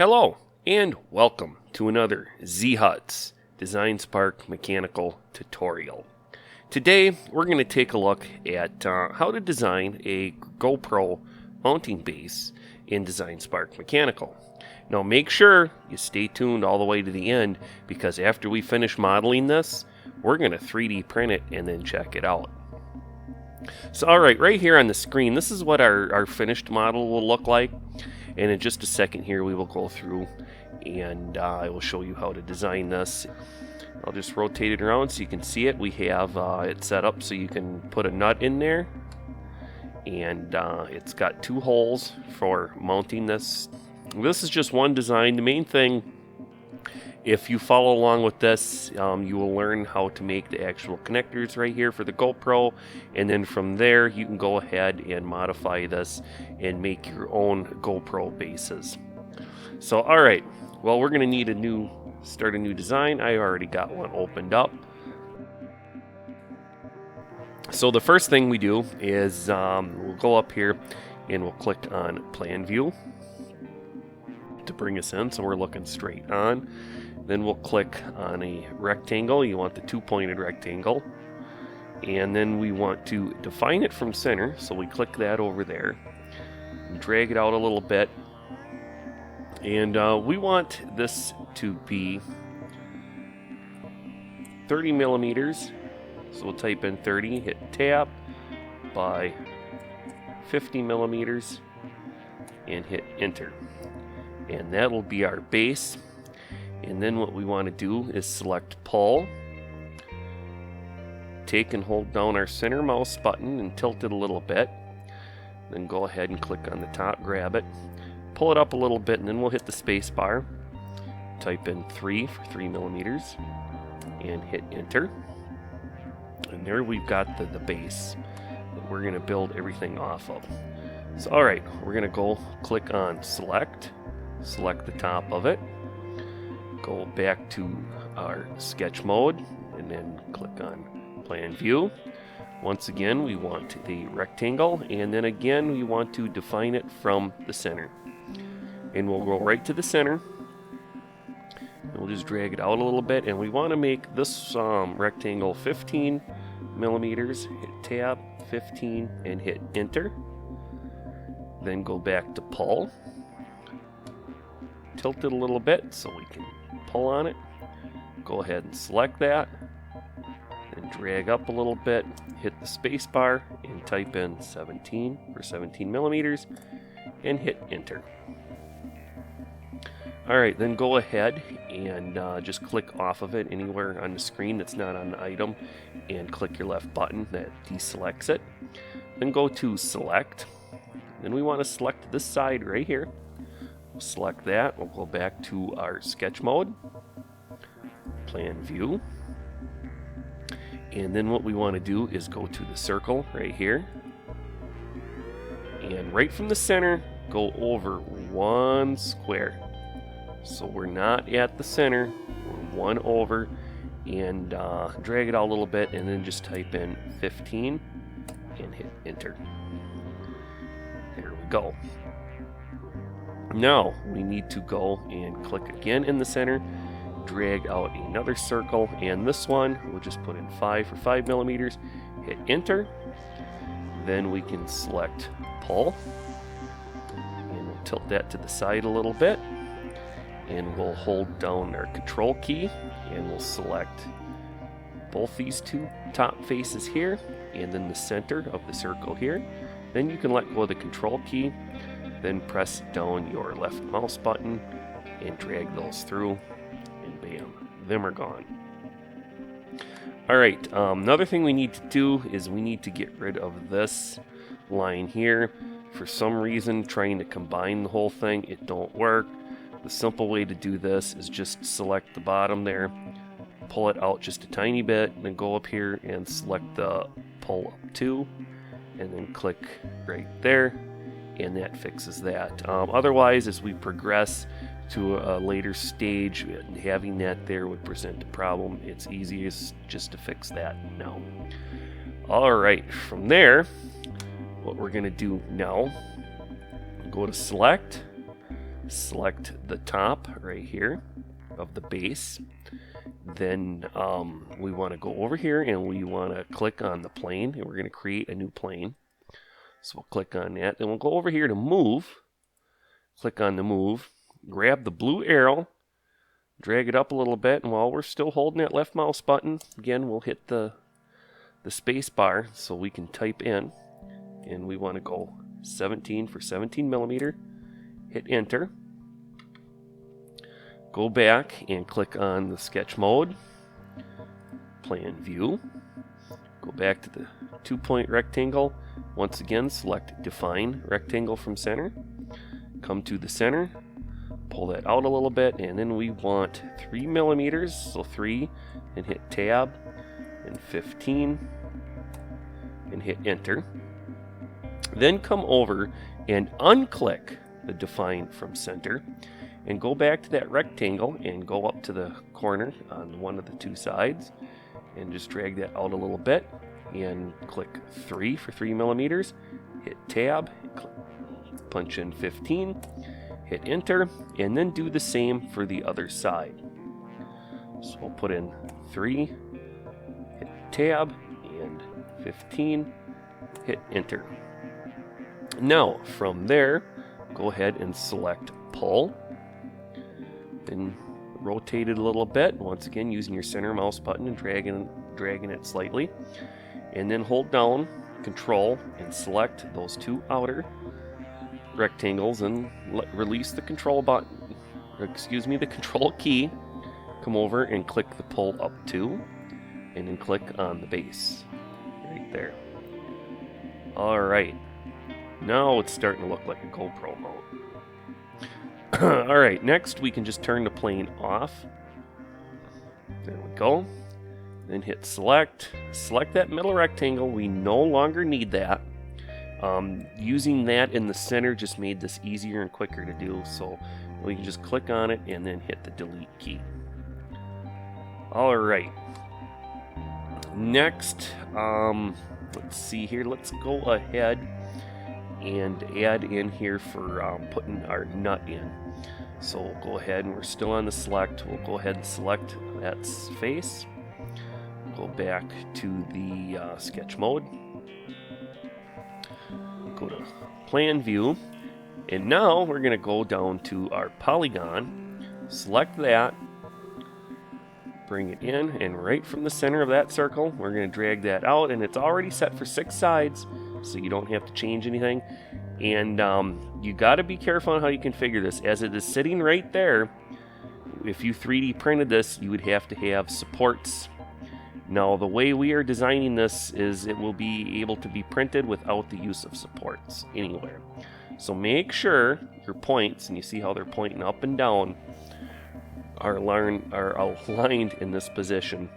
Hello, and welcome to another Z-Huts Designspark Mechanical tutorial. Today, we're going to take a look at how to design a GoPro mounting base in Designspark Mechanical. Now make sure you stay tuned all the way to the end, because after we finish modeling this, we're going to 3D print it and then check it out. So alright, right here on the screen, this is what our finished model will look like. And in just a second here, we will go through and I will show you how to design this. I'll just rotate it around so you can see it. We have it set up so you can put a nut in there. And it's got two holes for mounting this. This is just one design. The main thing, if you follow along with this, you will learn how to make the actual connectors right here for the GoPro, and then from there you can go ahead and modify this and make your own GoPro bases. So alright, well, we're going to need start a new design. I already got one opened up. So the first thing we do is we'll go up here and we'll click on Plan View to bring us in, so we're looking straight on. Then we'll click on a rectangle. You want the two-pointed rectangle. And then we want to define it from center, so we click that over there. And drag it out a little bit. And we want this to be 30 millimeters. So we'll type in 30, hit tab, by 50 millimeters, and hit enter. And that'll be our base. And then what we want to do is select pull, take and hold down our center mouse button and tilt it a little bit, then go ahead and click on the top, grab it, pull it up a little bit, and then we'll hit the space bar, type in 3 for 3 millimeters, and hit enter. And there we've got the base that we're going to build everything off of. So alright, we're going to go click on select the top of it, go back to our sketch mode, and then click on Plan View. Once again, we want the rectangle, and then again we want to define it from the center. And we'll go right to the center. We'll just drag it out a little bit, and we want to make this rectangle 15 millimeters. Hit tab, 15, and hit enter. Then go back to pull. Tilt it a little bit so we can pull on it. Go ahead and select that, and drag up a little bit, hit the space bar, and type in 17 for 17 millimeters, and hit enter. Alright, then go ahead and just click off of it anywhere on the screen that's not on the item, and click your left button that deselects it. Then go to select. Then we want to select this side right here. We'll select that. We'll go back to our sketch mode, Plan View, and then what we want to do is go to the circle right here, and right from the center go over one square. So we're not at the center, we're one over, and drag it out a little bit, and then just type in 15 and hit enter. There we go. Now we need to go and click again in the center, drag out another circle, and this one we'll just put in 5 for 5 millimeters, hit enter. Then we can select pull, and we'll tilt that to the side a little bit, and we'll hold down our control key, and we'll select both these two top faces here, and then the center of the circle here. Then you can let go of the control key, then press down your left mouse button and drag those through, and bam, them are gone. Alright, another thing we need to do is we need to get rid of this line here. For some reason, trying to combine the whole thing, it don't work. The simple way to do this is just select the bottom there, pull it out just a tiny bit, and then go up here and select the pull up to, and then click right there, and that fixes that. Otherwise, as we progress to a later stage, having that there would present a problem. It's easiest just to fix that now. Alright, from there, what we're going to do now, go to select, select the top right here of the base. Then we want to go over here and we want to click on the plane, and we're going to create a new plane. So we'll click on that. Then we'll go over here to move. Click on the move. Grab the blue arrow. Drag it up a little bit. And while we're still holding that left mouse button, again, we'll hit the space bar so we can type in. And we want to go 17 for 17 millimeter. Hit enter. Go back and click on the sketch mode. Plan view. Go back to the 2-point rectangle. Once again, select define rectangle from center. Come to the center. Pull that out a little bit, and then we want 3 millimeters, so 3, and hit tab, and 15, and hit enter. Then come over and unclick the define from center, and go back to that rectangle and go up to the corner on one of the two sides, and just drag that out a little bit, and click 3 for 3 millimeters, hit tab, punch in 15, hit enter, and then do the same for the other side. So we'll put in 3, hit tab, and 15, hit enter. Now from there, go ahead and select pull, then rotate it a little bit, once again using your center mouse button and dragging it slightly, and then hold down control and select those two outer rectangles and release the control button, the control key. Come over and click the pull up to, and then click on the base right there. Alright, now it's starting to look like a GoPro mount. Alright, next we can just turn the plane off. There we go. Then hit select. Select that middle rectangle. We no longer need that. Using that in the center just made this easier and quicker to do, so we can just click on it and then hit the delete key. Alright. Next, let's see here. Let's go ahead and add in here for putting our nut in. So we'll go ahead, and we're still on the select. We'll go ahead and select that face. Go back to the sketch mode. Go to plan view, and now we're going to go down to our polygon, select that, bring it in, and right from the center of that circle we're going to drag that out, and it's already set for 6 sides, so you don't have to change anything. And you got to be careful on how you configure this, as it is sitting right there. If you 3D printed this, you would have to have supports. Now, the way we are designing this is it will be able to be printed without the use of supports anywhere. So make sure your points, and you see how they're pointing up and down, are aligned in this position.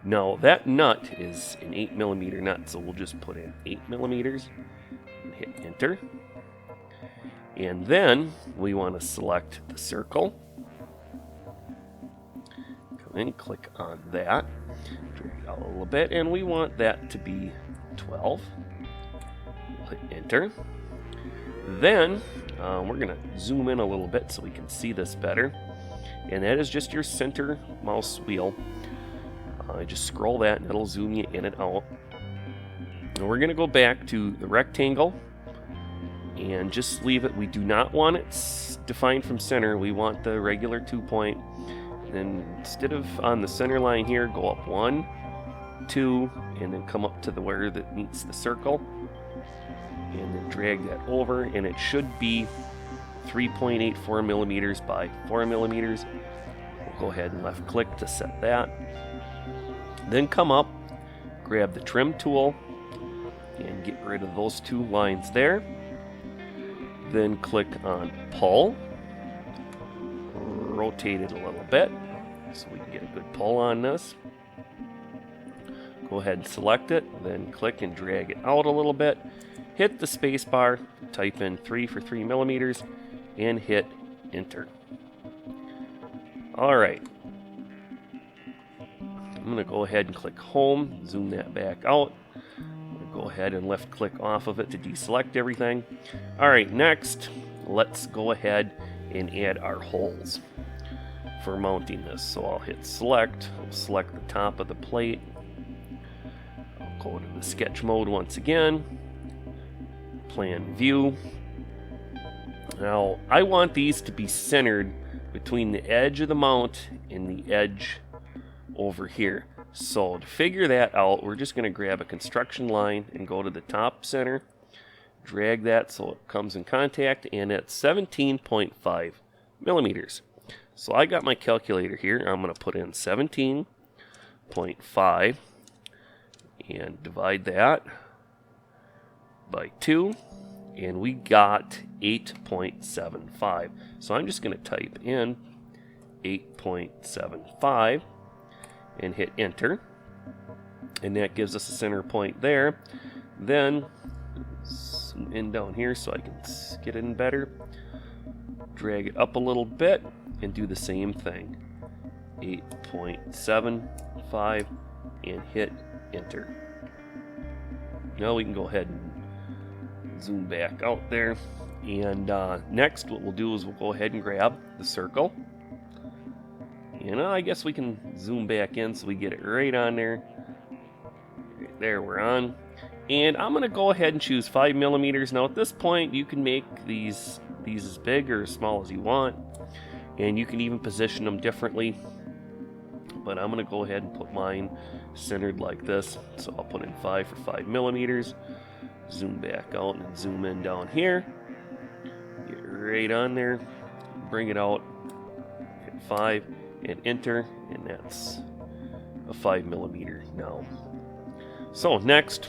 Now, that nut is an 8 millimeter nut, so we'll just put in 8 millimeters and hit enter. And then we want to select the circle. And click on that, drag it out a little bit, and we want that to be 12. Hit enter. Then we're going to zoom in a little bit so we can see this better, and that is just your center mouse wheel. Just scroll that and it'll zoom you in and out. And we're going to go back to the rectangle and just leave it. We do not want it defined from center. We want the regular 2-point. Then instead of on the center line here, go up 1, 2, and then come up to where that meets the circle, and then drag that over, and it should be 3.84 millimeters by 4 millimeters. We'll go ahead and left click to set that. Then come up, grab the trim tool, and get rid of those 2 lines there. Then click on pull. Rotate it a little bit so we can get a good pull on this. Go ahead and select it, then click and drag it out a little bit. Hit the space bar, type in 3 for 3 millimeters, and hit enter. Alright. I'm going to go ahead and click home, zoom that back out. I'm going to go ahead and left click off of it to deselect everything. Alright, next let's go ahead and add our holes for mounting this. So I'll hit select, I'll select the top of the plate, I'll go to the sketch mode once again, plan view. Now I want these to be centered between the edge of the mount and the edge over here. So to figure that out, we're just going to grab a construction line and go to the top center, drag that so it comes in contact, and it's 17.5 millimeters. So I got my calculator here. I'm going to put in 17.5 and divide that by 2, and we got 8.75. So I'm just going to type in 8.75 and hit enter, and that gives us a center point there. Then zoom in down here so I can get in better, drag it up a little bit and do the same thing, 8.75, and hit enter. Now we can go ahead and zoom back out there, and next what we'll do is we'll go ahead and grab the circle. You know, I guess we can zoom back in so we get it right on there. Right there, we're on. And I'm going to go ahead and choose 5 millimeters. Now at this point, you can make these as big or as small as you want. And you can even position them differently. But I'm going to go ahead and put mine centered like this. So I'll put in 5 for 5 millimeters. Zoom back out and zoom in down here. Get right on there. Bring it out. Hit 5. And enter, and that's a 5 millimeter now. So next,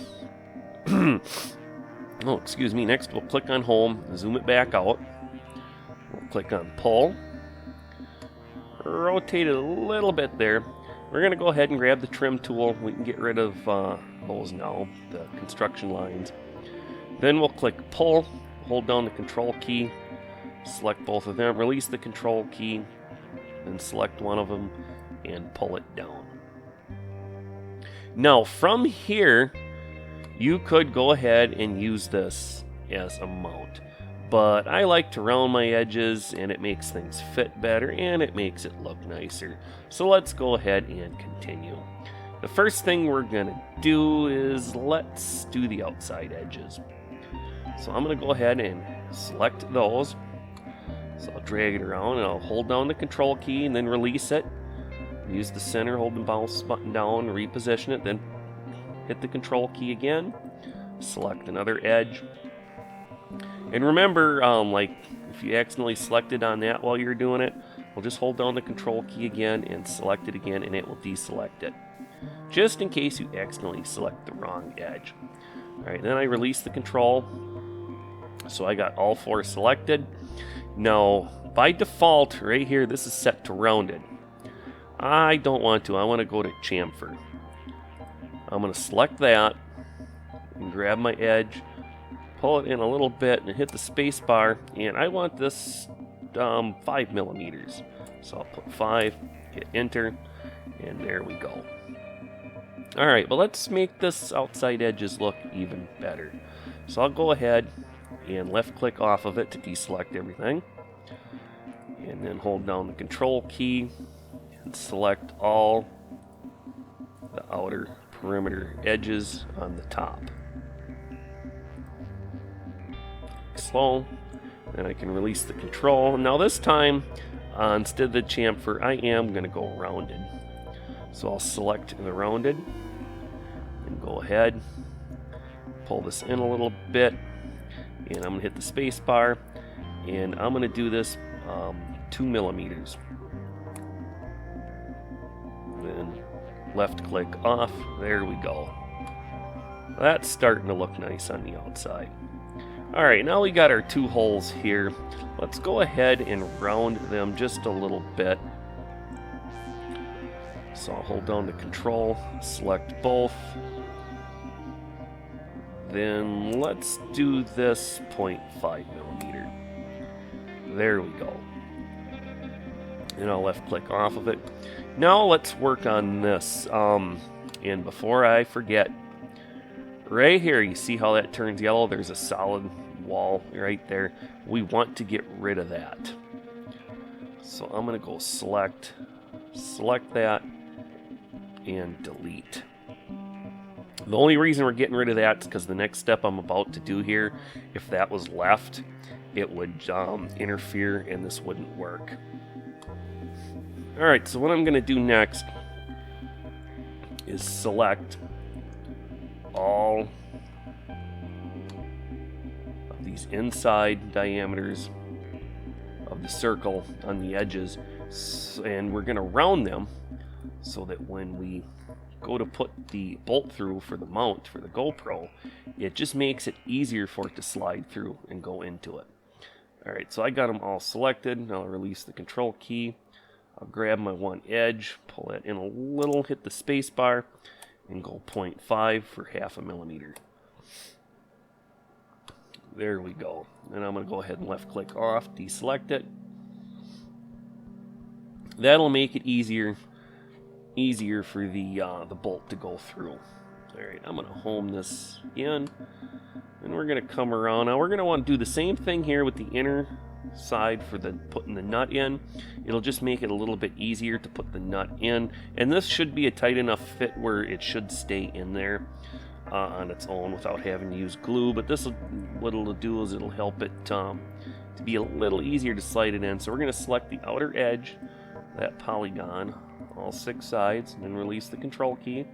next we'll click on home, zoom it back out. We'll click on pull, rotate it a little bit there. We're going to go ahead and grab the trim tool. We can get rid of those now, the construction lines. Then we'll click pull, hold down the control key, select both of them, release the control key, then select one of them and pull it down. Now from here, you could go ahead and use this as a mount, but I like to round my edges, and it makes things fit better and it makes it look nicer. So let's go ahead and continue. The first thing we're gonna do is let's do the outside edges. So I'm gonna go ahead and select those. So I'll drag it around and I'll hold down the control key and then release it. Use the center, hold the mouse button down, reposition it, then hit the control key again. Select another edge. And remember, like if you accidentally selected on that while you're doing it, we'll just hold down the control key again and select it again, and it will deselect it. Just in case you accidentally select the wrong edge. Alright, then I release the control. So I got all 4 selected. Now, by default, right here, this is set to rounded. I don't want to. I want to go to chamfer. I'm going to select that and grab my edge, pull it in a little bit, and hit the space bar. And I want this 5 millimeters. So I'll put 5, hit enter, and there we go. Alright, well let's make this outside edges look even better. So I'll go ahead and left click off of it to deselect everything, and then hold down the control key and select all the outer perimeter edges on the top. Slow, then I can release the control. Now this time, instead of the chamfer, I am going to go rounded. So I'll select the rounded and go ahead, pull this in a little bit, and I'm going to hit the space bar, and I'm going to do this 2 millimeters. Then left click off, there we go. That's starting to look nice on the outside. Alright, now we got our 2 holes here. Let's go ahead and round them just a little bit. So I'll hold down the control, select both. Then let's do this 0.5 millimeter. There we go. And I'll left click off of it. Now let's work on this. And before I forget, right here, you see how that turns yellow? There's a solid wall right there. We want to get rid of that. So I'm going to go select that, and delete. The only reason we're getting rid of that is because the next step I'm about to do here, if that was left, it would interfere and this wouldn't work. Alright, so what I'm going to do next is select all of these inside diameters of the circle on the edges, and we're going to round them so that when we go to put the bolt through for the mount for the GoPro, it just makes it easier for it to slide through and go into it. Alright, so I got them all selected. I'll release the control key. I'll grab my one edge, pull that in a little, hit the space bar, and go 0.5 for 0.5 millimeter. There we go. And I'm going to go ahead and left click off, deselect it. That'll make it easier for the bolt to go through. Alright, I'm going to home this in, and we're going to come around. Now we're going to want to do the same thing here with the inner side for the putting the nut in. It'll just make it a little bit easier to put the nut in, and this should be a tight enough fit where it should stay in there on its own without having to use glue. But this, what it'll do is it'll help it to be a little easier to slide it in. So we're going to select the outer edge, that polygon, all 6 sides, and then release the control key.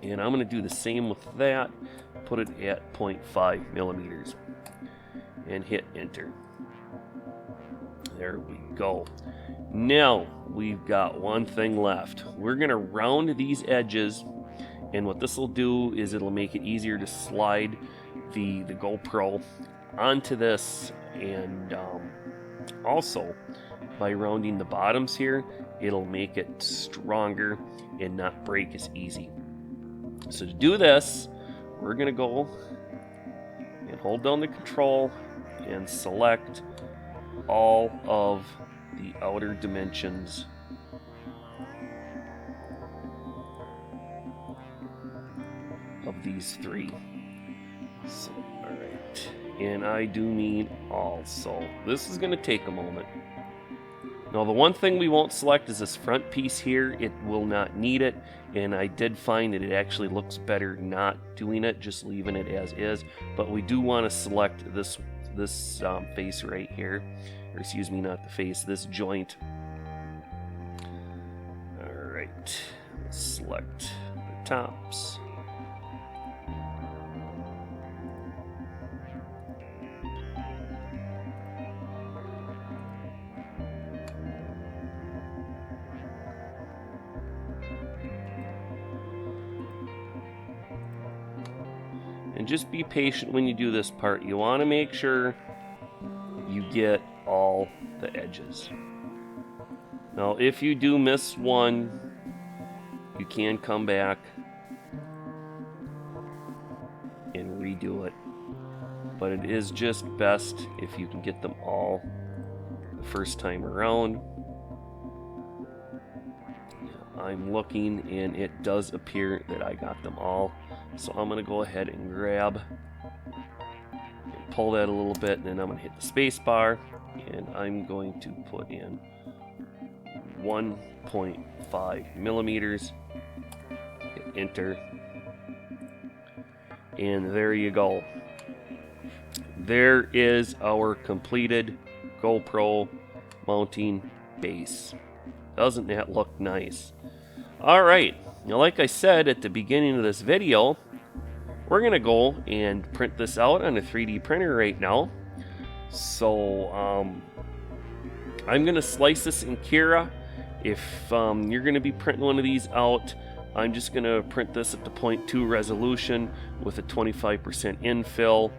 And I'm going to do the same with that, put it at 0.5 millimeters, and hit enter. There we go. Now we've got one thing left. We're going to round these edges, and what this will do is it'll make it easier to slide the GoPro onto this, and also by rounding the bottoms here, it'll make it stronger and not break as easy. So to do this, we're going to go and hold down the control and select all of the outer dimensions of these 3. So, alright, and I do need all, so this is going to take a moment. Now the one thing we won't select is this front piece here. It will not need it, and I did find that it actually looks better not doing it, just leaving it as is. But we do want to select this face right here, or excuse me, not the face, this joint. Alright, let's select the tops. And just be patient when you do this part. You want to make sure you get all the edges. Now, if you do miss one, you can come back and redo it. But it is just best if you can get them all the first time around. I'm looking, and it does appear that I got them all. So I'm going to go ahead and grab and pull that a little bit, and then I'm going to hit the space bar, and I'm going to put in 1.5 millimeters, hit enter, and there you go. There is our completed GoPro mounting base. Doesn't that look nice? Alright, now like I said at the beginning of this video, we're going to go and print this out on a 3D printer right now. So I'm going to slice this in Kira. If you're going to be printing one of these out, I'm just going to print this at the 0.2 resolution with a 25% infill.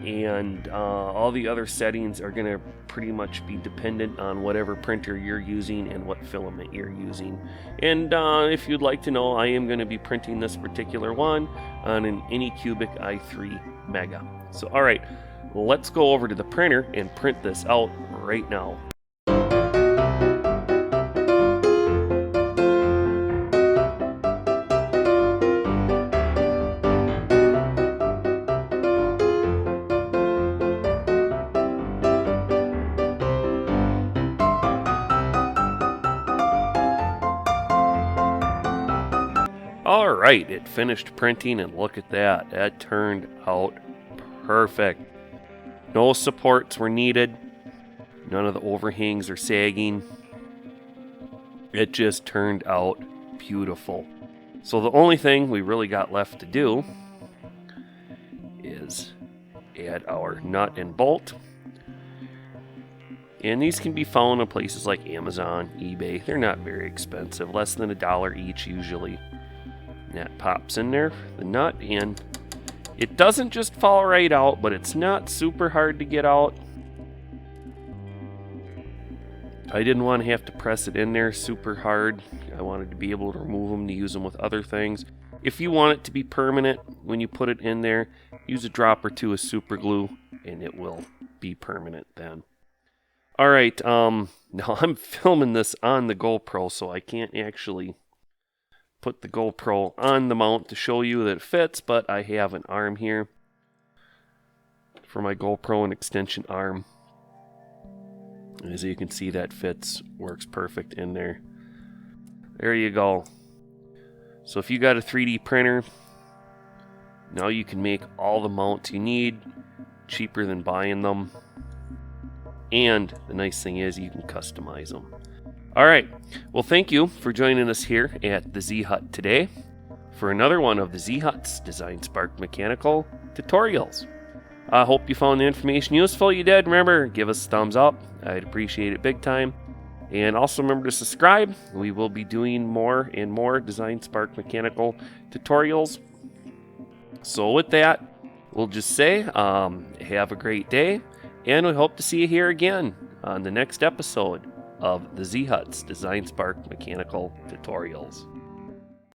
And all the other settings are going to pretty much be dependent on whatever printer you're using and what filament you're using. And if you'd like to know, I am going to be printing this particular one on an Anycubic i3 Mega. So alright, let's go over to the printer and print this out right now. Alright, it finished printing, and look at that. That turned out perfect. No supports were needed. None of the overhangs are sagging. It just turned out beautiful. So the only thing we really got left to do is add our nut and bolt. And these can be found in places like Amazon, eBay. They're not very expensive, less than $1 each usually. And that pops in there, the nut, and it doesn't just fall right out, but it's not super hard to get out. I didn't want to have to press it in there super hard. I wanted to be able to remove them to use them with other things. If you want it to be permanent, when you put it in there, use a drop or two of super glue, and it will be permanent then. Alright, now I'm filming this on the GoPro, so I can't actually put the GoPro on the mount to show you that it fits, but I have an arm here for my GoPro, an extension arm. As you can see, that fits, works perfect in there. There you go. So if you got a 3D printer, now you can make all the mounts you need, cheaper than buying them. And the nice thing is you can customize them. Alright, well thank you for joining us here at the Z Hut today for another one of the Z Hut's Designspark Mechanical tutorials. I hope you found the information useful. You did. Remember, give us a thumbs up. I'd appreciate it big time. And also remember to subscribe. We will be doing more and more Designspark Mechanical tutorials. So with that, we'll just say have a great day. And we hope to see you here again on the next episode of the Z Hut's Designspark Mechanical tutorials.